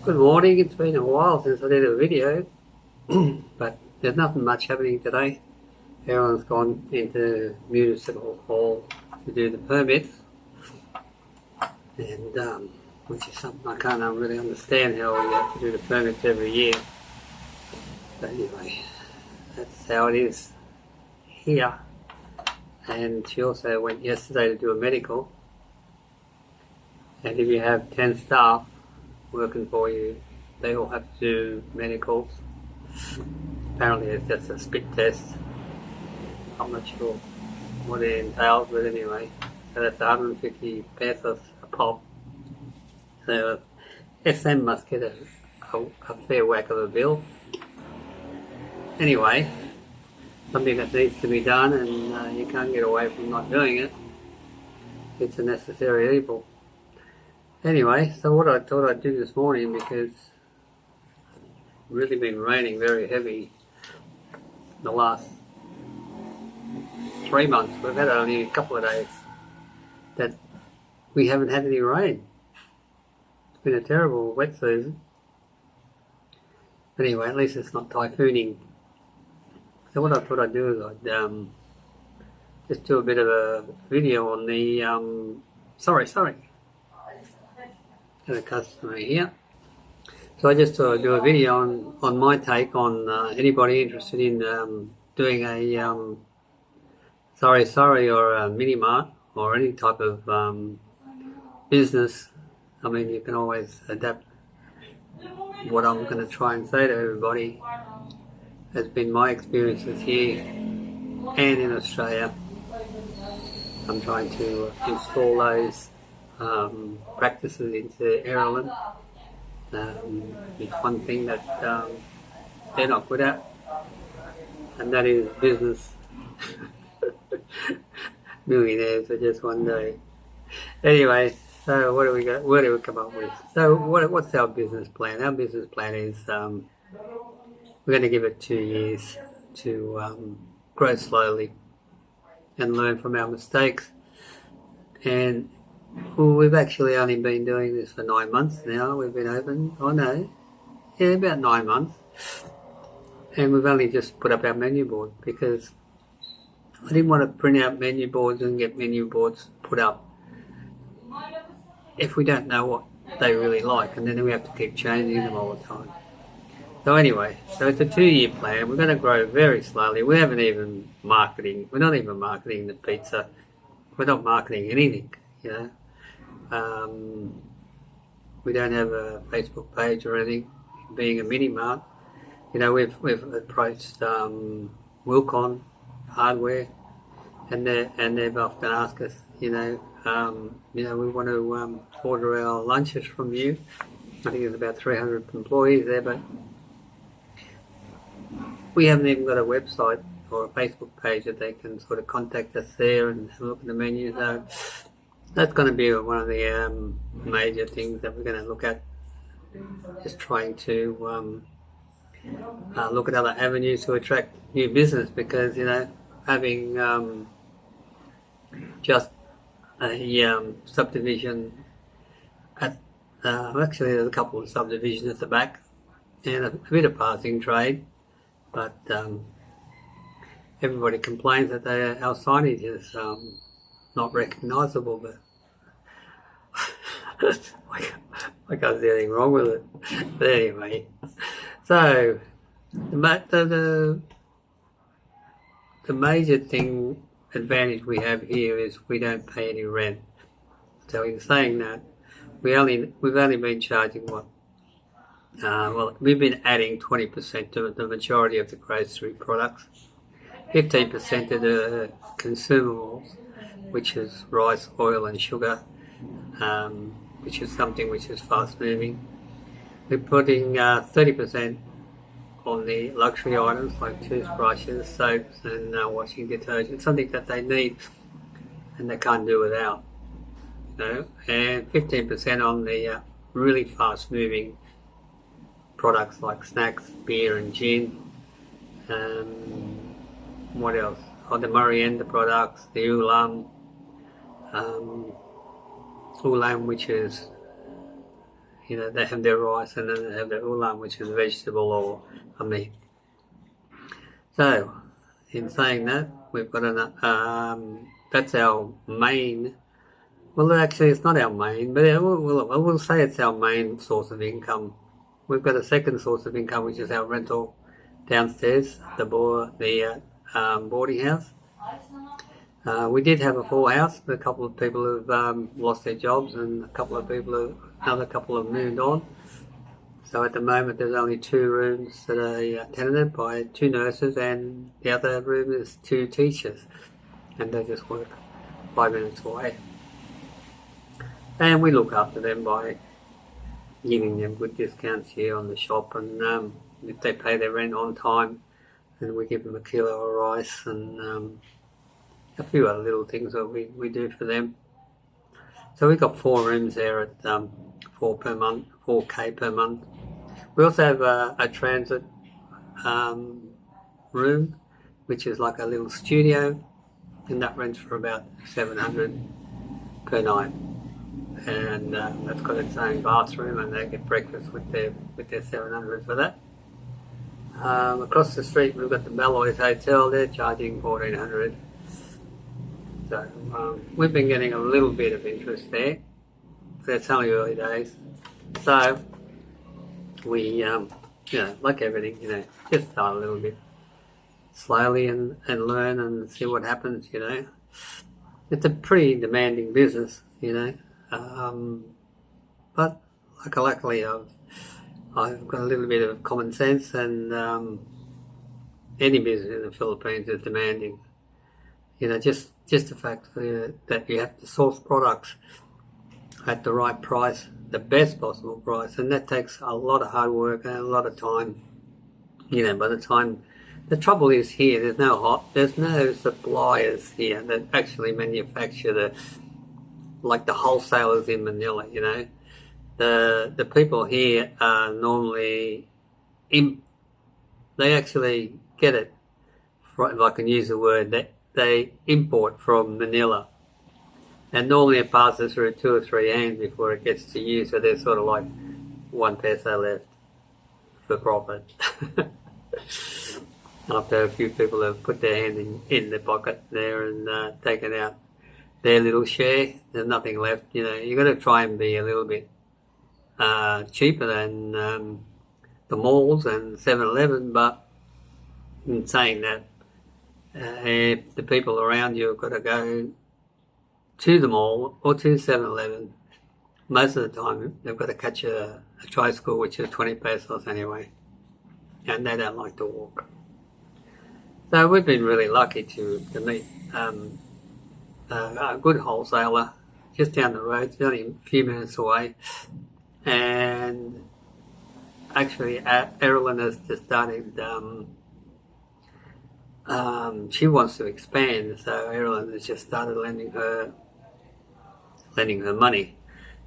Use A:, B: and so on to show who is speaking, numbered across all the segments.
A: Good morning. It's been a while since I did a video, but there's nothing much happening today. Everyone's gone into municipal hall to do the permits, and which is something I can't really understand how you have to do the permits every year. But anyway, that's how it is here. And she also went yesterday to do a medical. And if you have 10 staff working for you, they all have to do medicals. Apparently it's just a spit test. I'm not sure what it entails, but anyway, so that's 150 pesos a pop. So SM must get a fair whack of a bill. Anyway, something that needs to be done, and you can't get away from not doing it. It's a necessary evil. Anyway, so what I thought I'd do this morning, because it's really been raining very heavy the last 3 months. We've had only a couple of days that we haven't had any rain. It's been a terrible wet season. But anyway, at least it's not typhooning. So what I thought I'd do is I'd just do a bit of a video on the Sorry. Got a customer here. So I just thought I'd do a video on my take on anybody interested in doing a Sari or a mini mart or any type of business. I mean, you can always adapt what I'm going to try and say to everybody. Has been my experiences here and in Australia. I'm trying to install those practices into Ireland. It's one thing that they're not good at, and that is business. Millionaires for just one day. Anyway, so what do we got? Where do we come up with? So what's our business plan? Our business plan is we're going to give it 2 years to grow slowly and learn from our mistakes. And we've actually only been doing this for 9 months now. We've been open, about 9 months. And we've only just put up our menu board because I didn't want to print out menu boards and get menu boards put up if we don't know what they really like, and then we have to keep changing them all the time. So anyway, so it's a 2-year plan. We're going to grow very slowly. We haven't even marketing. We're not even marketing the pizza. We're not marketing anything, you know. We don't have a Facebook page or anything. Being a mini mart, you know, we've approached Wilcon Hardware, and they've often asked us, you know, we want to order our lunches from you. I think there's about 300 employees there, but we haven't even got a website or a Facebook page that they can sort of contact us there and have a look at the menu. So that's going to be one of the major things that we're going to look at, just trying to look at other avenues to attract new business, because, you know, having just a subdivision at actually there's a couple of subdivisions at the back and a bit of passing trade, but everybody complains that our signage is not recognisable, but I can't see anything wrong with it. But anyway, so the major advantage we have here is we don't pay any rent. So in saying that, we've only been charging we've been adding 20% to the majority of the grocery products, 15% to the consumables, which is rice, oil and sugar, which is something which is fast moving. We're putting 30% on the luxury items like toothbrushes, soaps and washing detergent, something that they need and they can't do without. You know? And 15% on the really fast moving products like snacks, beer and gin. What else? Oh, the Merienda products, the ulam, which is You know, they have their rice and then they have their ulam, which is a vegetable or a meat. So, in saying that, we've got that's our main. Well, actually, it's not our main, but we'll say it's our main source of income. We've got a second source of income, which is our rental downstairs, the boarding house. We did have a full house, but a couple of people have lost their jobs, and another couple have moved on. So at the moment, there's only 2 rooms that are tenanted by 2 nurses, and the other room is 2 teachers, and they just work 5 minutes away. And we look after them by giving them good discounts here on the shop, and if they pay their rent on time, then we give them a kilo of rice and a few other little things that we do for them. So we've got 4 rooms there at $4K per month. We also have a transit room, which is like a little studio, and that rents for about $700 per night. And that's got its own bathroom, and they get breakfast with their $700 for that. Across the street, we've got the Belloys Hotel. They're charging $1,400. So we've been getting a little bit of interest there, but it's only early days. So we, like everything, just start a little bit slowly and learn and see what happens. It's a pretty demanding business, but luckily I've got a little bit of common sense, and any business in the Philippines is demanding. Just the fact that you have to source products at the right price, the best possible price, and that takes a lot of hard work and a lot of time. By the time, the trouble is here, there's no suppliers here that actually manufacture like the wholesalers in Manila. The people here are normally they actually get it, if I can use the word, that they import from Manila, and normally it passes through 2 or 3 hands before it gets to you, so there's sort of like 1 peso left for profit. After a few people have put their hand in their pocket there and taken out their little share, there's nothing left. You've got to try and be a little bit cheaper than the malls and 7-Eleven, but in saying that, if the people around you have got to go to the mall or to 7-Eleven, most of the time they've got to catch a tricycle, which is 20 pesos anyway, and they don't like to walk. So we've been really lucky to meet a good wholesaler just down the road. It's only a few minutes away, and actually Erilyn has just started, she wants to expand, so Erilyn has just started lending her money.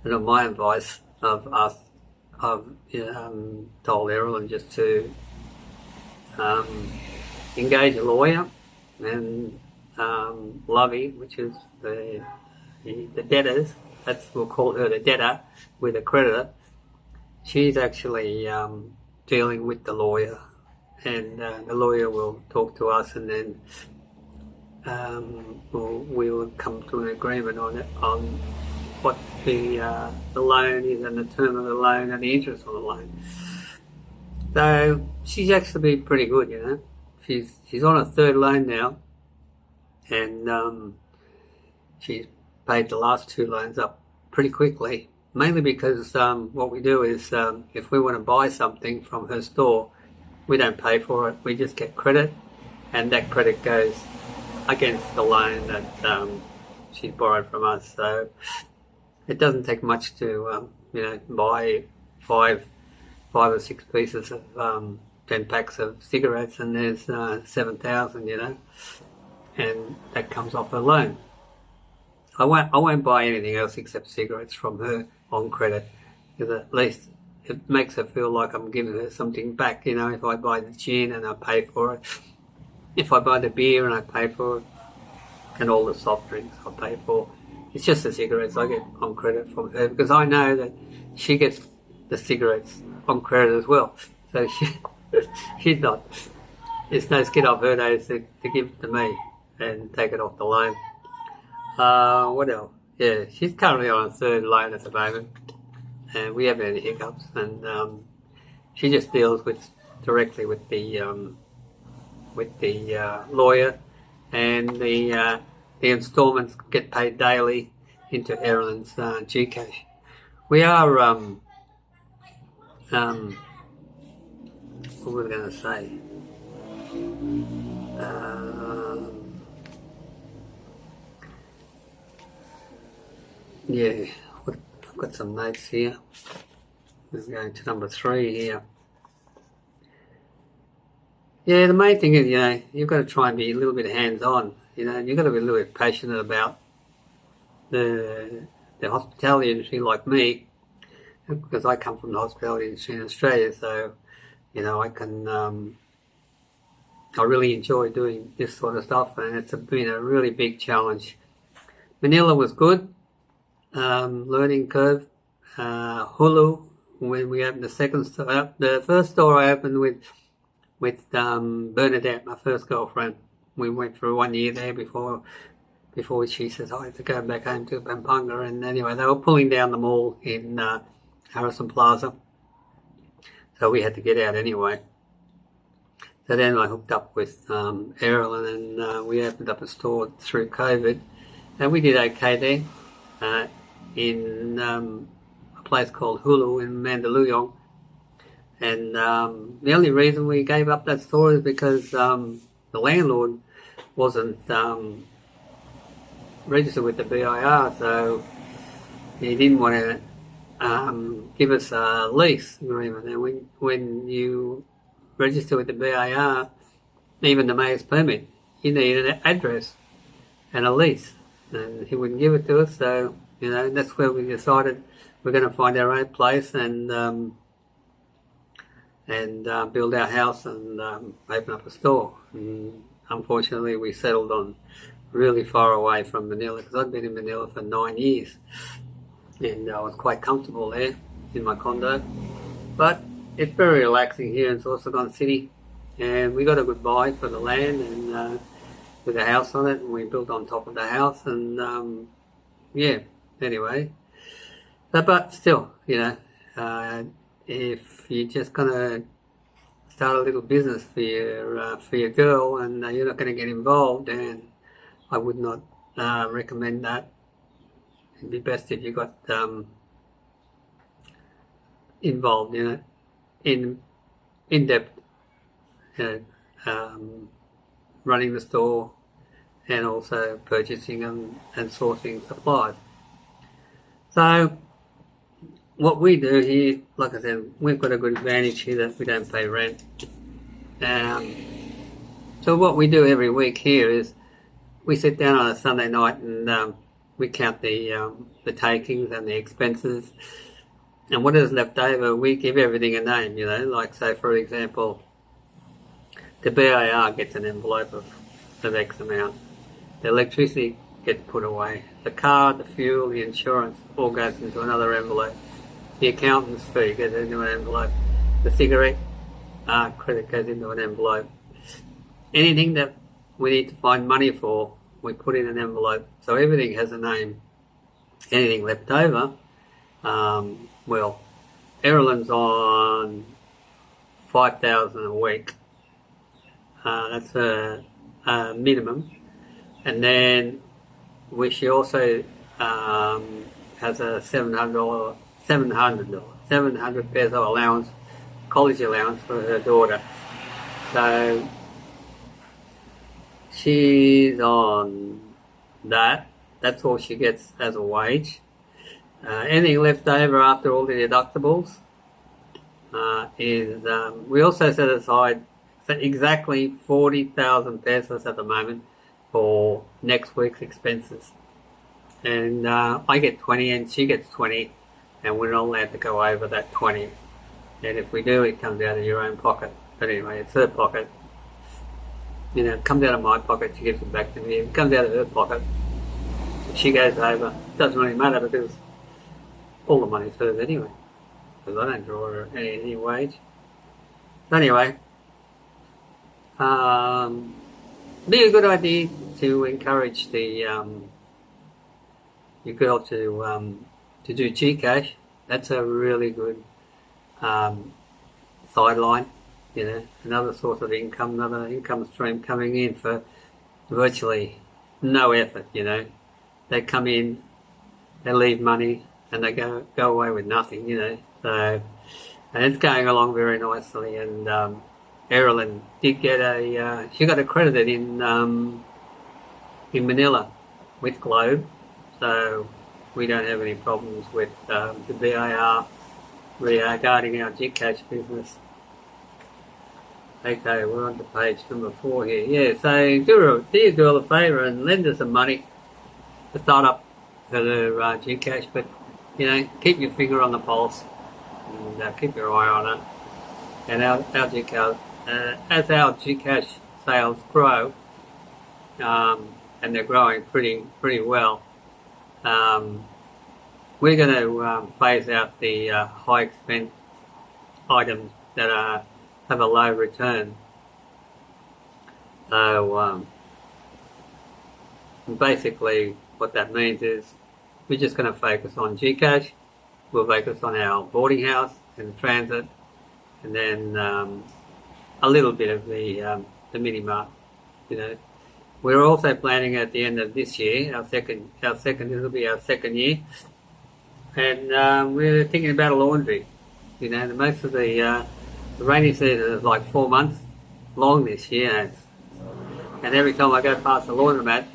A: And on my advice, I've told Erilyn just to engage a lawyer, and Lovey, which is the debtors, we'll call her the debtor with a creditor. She's actually dealing with the lawyer, and the lawyer will talk to us, and then we'll come to an agreement on what the loan is, and the term of the loan, and the interest on the loan. So she's actually been pretty good, She's on her 3rd loan now, and she's paid the last 2 loans up pretty quickly, mainly because what we do is if we want to buy something from her store, we don't pay for it, we just get credit, and that credit goes against the loan that she's borrowed from us. So it doesn't take much to buy 5 or 6 pieces of 10 packs of cigarettes, and there's 7,000, and that comes off her loan. I won't buy anything else except cigarettes from her on credit, because at least it makes her feel like I'm giving her something back. If I buy the gin and I pay for it, if I buy the beer and I pay for it, and all the soft drinks I pay for, it's just the cigarettes I get on credit from her, because I know that she gets the cigarettes on credit as well. So she's not. It's no skin off her nose to give it to me and take it off the loan. What else? Yeah, she's currently on a third loan at the moment, and we haven't had any hiccups. And she just deals directly with the lawyer, and the instalments get paid daily into Erilyn's Gcash. We are what was I going to say? Yeah, I've got some notes here. This is going to number 3 here. Yeah, the main thing is, you've got to try and be a little bit hands-on. You've got to be a little bit passionate about the hospitality industry, like me, because I come from the hospitality industry in Australia. So, I really enjoy doing this sort of stuff, and it's been a really big challenge. Manila was good, learning curve. Hulu, when we opened the second store, the first store I opened with Bernadette, my first girlfriend. We went for 1 year there before she says I had to go back home to Pampanga. And anyway, they were pulling down the mall in Harrison Plaza, so we had to get out anyway. So then I hooked up with Erilyn, and we opened up a store through COVID, and we did okay there in a place called Hulu in Mandaluyong. And the only reason we gave up that store is because the landlord wasn't registered with the BIR, so he didn't want to give us a lease agreement. And when you register with the BIR, even the mayor's permit, you need an address and a lease, and he wouldn't give it to us. So that's where we decided we're going to find our own place and build our house and open up a store. And unfortunately, we settled on really far away from Manila, because I'd been in Manila for 9 years, and I was quite comfortable there in my condo. But it's very relaxing here in Sorsogon City, and we got a good buy for the land and with a house on it, and we built on top of the house. And anyway, but still, if you're just gonna start a little business for your girl and you're not going to get involved, then I would not recommend that. It'd be best if you got involved in it in depth, running the store and also purchasing and sourcing supplies. So what we do here, like I said, we've got a good advantage here that we don't pay rent. So what we do every week here is we sit down on a Sunday night and we count the takings and the expenses, and what is left over, we give everything a name. Like, say for example, the BIR gets an envelope of X amount. The electricity gets put away. The car, the fuel, the insurance all goes into another envelope. The accountant's fee goes into an envelope. The cigarette credit goes into an envelope. Anything that we need to find money for, we put in an envelope. So everything has a name. Anything left over, Erilyn's on 5,000 a week. That's a minimum. And then she also has a $700 peso allowance, college allowance for her daughter. So she's on that. That's all she gets as a wage. Anything left over after all the deductibles is we also set aside exactly 40,000 pesos at the moment for next week's expenses. And I get 20 and she gets 20, and we're not allowed to go over that 20. And if we do, it comes out of your own pocket. But anyway, it's her pocket. It comes out of my pocket, she gives it back to me. It comes out of her pocket. If she goes over, it doesn't really matter because all the money's hers anyway. because I don't draw any wage. Anyway, be a good idea to encourage your girl to do Gcash. That's a really good sideline, another source of income, another income stream coming in for virtually no effort. They come in, they leave money, and they go away with nothing. So, and it's going along very nicely. And Erilyn did get she got accredited in Manila with Globe, so we don't have any problems with the BAR regarding our Gcash business. Okay, we're on to page number 4 here. Yeah, so do your girl a favour and lend her some money to start up her Gcash, but keep your finger on the pulse and keep your eye on it. And our Gcash, as our Gcash sales grow, and they're growing pretty well, we're going to phase out the high expense items that have a low return. So basically what that means is we're just going to focus on Gcash, we'll focus on our boarding house and transit, and then a little bit of the mini mart. We're also planning at the end of this year, this will be our second year, and we're thinking about a laundry. Most of the rainy season is like 4 months long this year, and every time I go past the laundromat,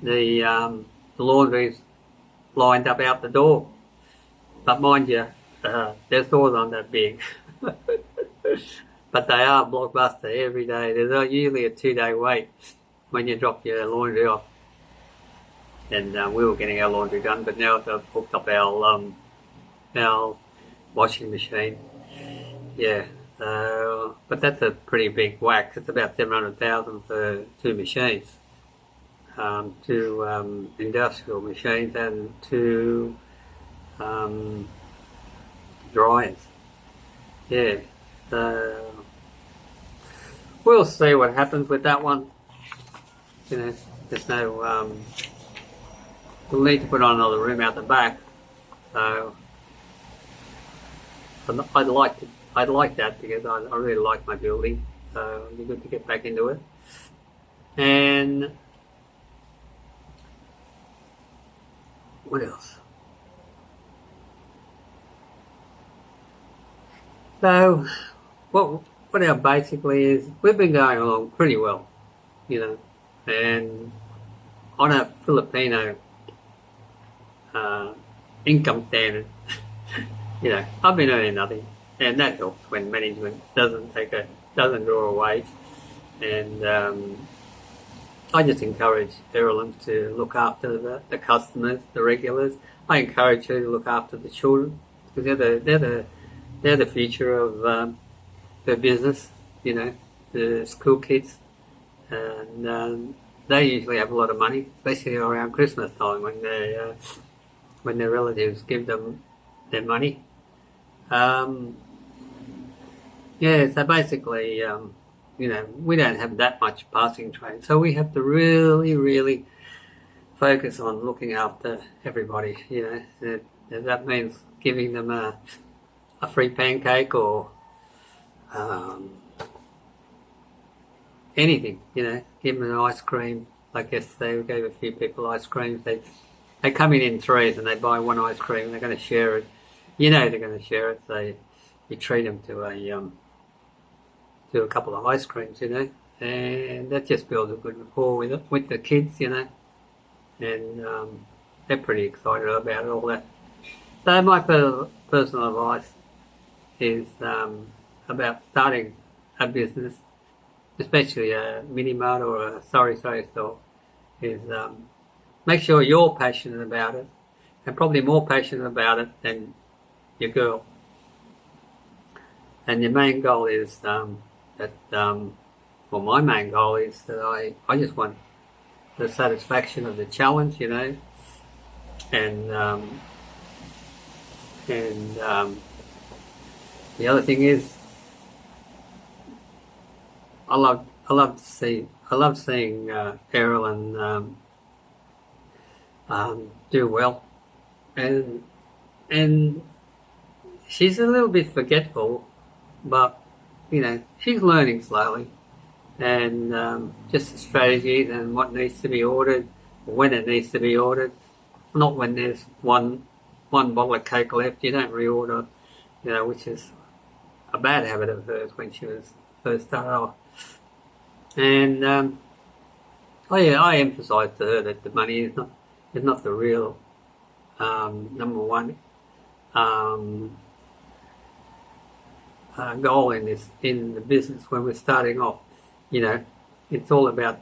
A: the laundry's lined up out the door. But mind you, their stores aren't that big. But they are blockbuster every day. There's usually a 2-day wait when you drop your laundry off. And we were getting our laundry done, but now they've hooked up our washing machine. Yeah, but that's a pretty big whack. It's about $700,000 for 2 machines, 2 industrial machines and 2 dryers. Yeah, we'll see what happens with that one. There's no. We'll need to put on another room out the back. So I'd like that because I really like my building. So it'd be good to get back into it. And what else? So what our basically is, we've been going along pretty well, and on a Filipino income standard, I've been earning nothing, and that helps when management doesn't draw a wage. And I just encourage Erilyn to look after the customers, the regulars. I encourage her to look after the children because they're the future of the business. The school kids, and they usually have a lot of money, especially around Christmas time when their relatives give them their money. Yeah, so basically, we don't have that much passing trade, so we have to really focus on looking after everybody. If that means giving them a free pancake or anything, give them an ice cream. I guess they gave a few people ice creams. They come in threes and they buy 1 ice cream and they're going to share it. They're going to share it. So you treat them to a couple of ice creams, and that just builds a good rapport with the kids, and they're pretty excited about it, all that. So my personal advice is about starting a business, especially a mini mart or a Sari store, is make sure you're passionate about it, and probably more passionate about it than your girl. And your main goal is my main goal is that I just want the satisfaction of the challenge, and The other thing is, I love seeing Errol and do well, and she's a little bit forgetful, but you know she's learning slowly, and just the strategies and what needs to be ordered, when it needs to be ordered. Not when there's one bottle of Coke left. You don't reorder, you know, which is a bad habit of hers when she was first started off. And I emphasised to her that the money is not the real number one goal in the business when we're starting off. You know, it's all about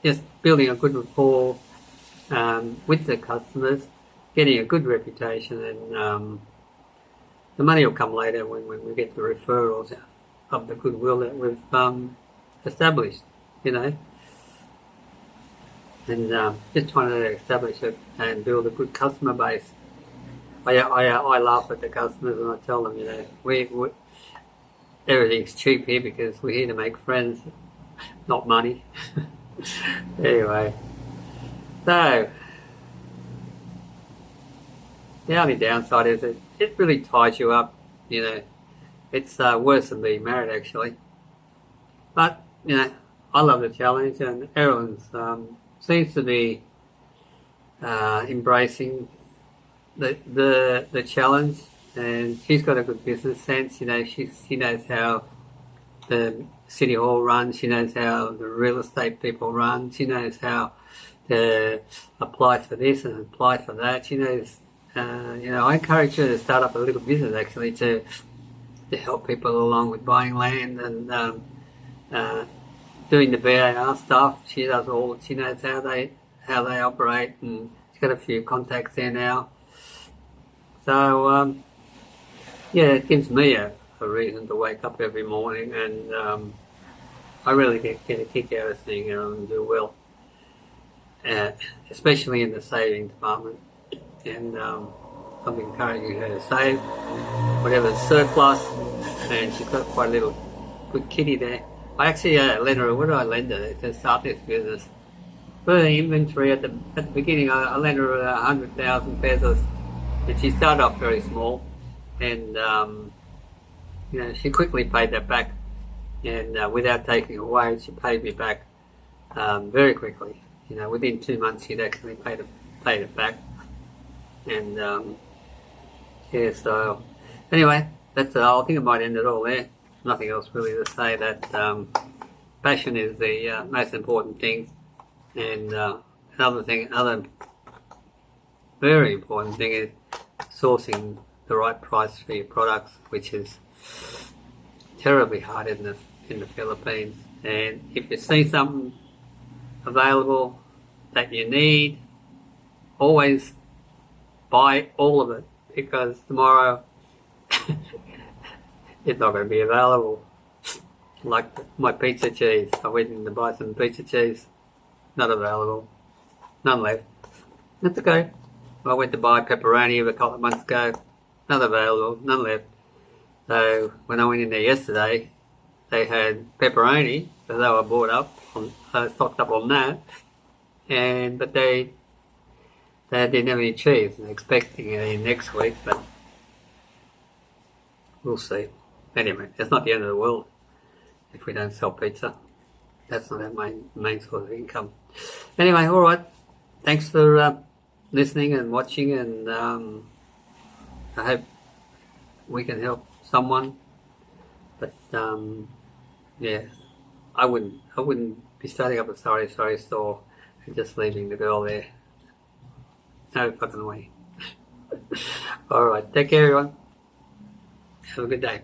A: just building a good rapport with the customers, getting a good reputation, and the money will come later when we get the referrals of the goodwill that we've established, you know. And just trying to establish it and build a good customer base. I laugh at the customers and I tell them, you know, we everything's cheap here because we're here to make friends, not money. Anyway, so the only downside is it really ties you up, you know. It's worse than being married, actually. But, you know, I love the challenge, and Erin seems to be embracing the challenge, and she's got a good business sense. You know, she knows how the city hall runs. She knows how the real estate people run. She knows how to apply for this and apply for that. She knows. You know, I encourage her to start up a little business actually to help people along with buying land and doing the BAR stuff. She does all. She knows how they operate, and she's got a few contacts there now. So yeah, it gives me a reason to wake up every morning, and I really get a kick out of seeing her and do well, especially in the saving department. And I'm encouraging her to save whatever's surplus, and she's got quite a little good kitty there. I actually lent her, what did I lend her to start this business? For the inventory at the beginning, I lent her 100,000 pesos, and she started off very small, and you know, she quickly paid that back, and without taking away, she paid me back very quickly. You know, within 2 months, she'd actually paid it back. And yeah, so anyway, that's I think I might end it all there. Nothing else really to say. That passion is the most important thing, and another very important thing is sourcing the right price for your products, which is terribly hard in the Philippines. And if you see something available that you need, always buy all of it, because tomorrow it's not going to be available. Like my pizza cheese, I went in to buy some pizza cheese, not available, none left. That's okay. I went to buy pepperoni a couple of months ago, not available, none left. So when I went in there yesterday, they had pepperoni, as though I bought up, stocked up on that, but they didn't have any cheese. I'm expecting it in next week, but we'll see. Anyway, it's not the end of the world if we don't sell pizza. That's not our main source of income. Anyway, all right. Thanks for listening and watching, and I hope we can help someone. But yeah, I wouldn't be starting up a Sari store and just leaving the girl there. No fucking way. Alright, take care everyone. Have a good day.